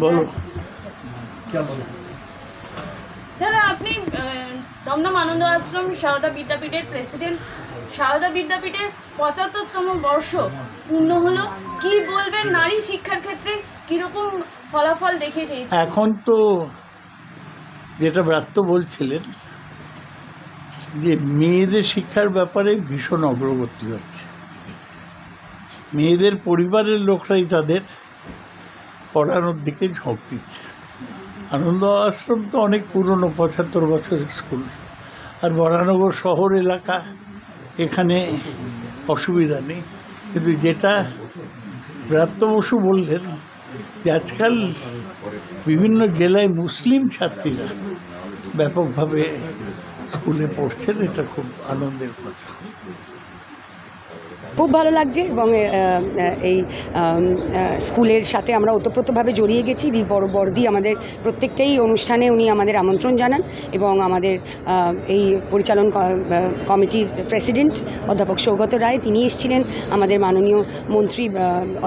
বলো। দাদা, আপনি দমদম আনন্দ আশ্রম সারদা বিদ্যাপীঠের প্রেসিডেন্ট। সারদা বিদ্যাপীঠের ৭৫তম বর্ষ পূর্ণ হলো, কি বলবেন নারী শিক্ষার ক্ষেত্রে কিরকম ফলাফল দেখেছে? এখন তো যেটা ব্রাত্য বলছিলেন যে মেয়েদের শিক্ষার ব্যাপারে ভীষণ অগ্রগতি হচ্ছে, মেয়েদের পরিবারের লোকরাই তাদের পড়ানোর দিকে ঝোঁক দিচ্ছে। আনন্দ আশ্রম তো অনেক পুরনো, ৭৫ বছরের স্কুল, আর বরানগর শহর এলাকা, এখানে অসুবিধা নেই। কিন্তু যেটা ব্রাত্য বসু বললেন যে আজকাল বিভিন্ন জেলায় মুসলিম ছাত্রীরা ব্যাপকভাবে স্কুলে পড়ছেন, এটা খুব আনন্দের কথা। খুব ভালো লাগছে এবং এই স্কুলের সাথে আমরা ওতপ্রোতভাবে জড়িয়ে গেছি। বড়দি আমাদের প্রত্যেকটাই অনুষ্ঠানে উনি আমাদের আমন্ত্রণ জানান এবং আমাদের এই পরিচালন কমিটির প্রেসিডেন্ট অধ্যাপক সৌগত রায় তিনি এসেছিলেন, আমাদের মাননীয় মন্ত্রী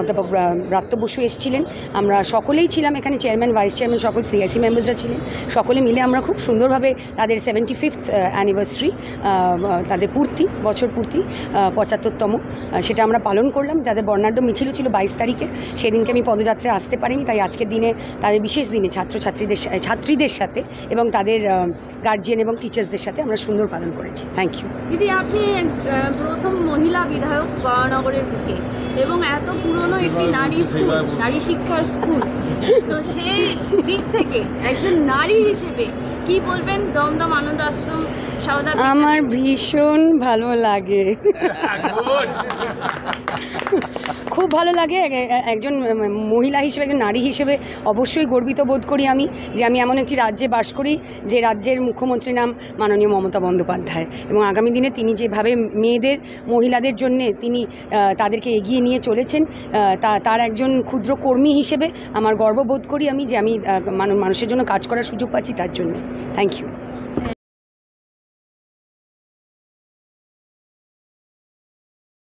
অধ্যাপক ব্রাত্য বসু এসেছিলেন, আমরা সকলেই ছিলাম এখানে, চেয়ারম্যান ভাইস চেয়ারম্যান সকল সিআইসি মেম্বার্সরা ছিলেন। সকলে মিলে আমরা খুব সুন্দরভাবে তাদের 75th অ্যানিভার্সারি, তাদের বছর পূর্তি ৭৫তম, সেটা আমরা পালন করলাম। তাদের বর্ণাঢ্য মিছিল ছিল 22 তারিখে, সেদিনকে আমি পদযাত্রায় আসতে পারিনি, তাই আজকের দিনে তাদের বিশেষ দিনে ছাত্রীদের সাথে এবং তাদের গার্জিয়ান এবং টিচার্সদের সাথে আমরা সুন্দর পালন করেছি। Thank you. দিদি, আপনি প্রথম মহিলা বিধায়ক বরানগরের বুকে এবং এত পুরনো একটি নারী শিক্ষার স্কুল, তো সেই দিক থেকে একজন নারী হিসেবে কি বলবেন দমদম আনন্দ আশ্রম সারদা? আমার ভীষণ ভালো লাগে, খুব ভালো লাগে। একজন মহিলা হিসেবে, একজন নারী হিসেবে অবশ্যই গর্বিত বোধ করি আমি যে আমি এমন একটি রাজ্যে বাস করি যে রাজ্যের মুখ্যমন্ত্রীর নাম মাননীয় মমতা বন্দ্যোপাধ্যায়, এবং আগামী দিনে তিনি যেভাবে মহিলাদের জন্যে তিনি তাদেরকে এগিয়ে নিয়ে চলেছেন, তার একজন ক্ষুদ্র কর্মী হিসেবে আমার গর্ববোধ করি আমি যে আমি মানুষের জন্য কাজ করার সুযোগ পাচ্ছি, তার জন্য থ্যাংক ইউ।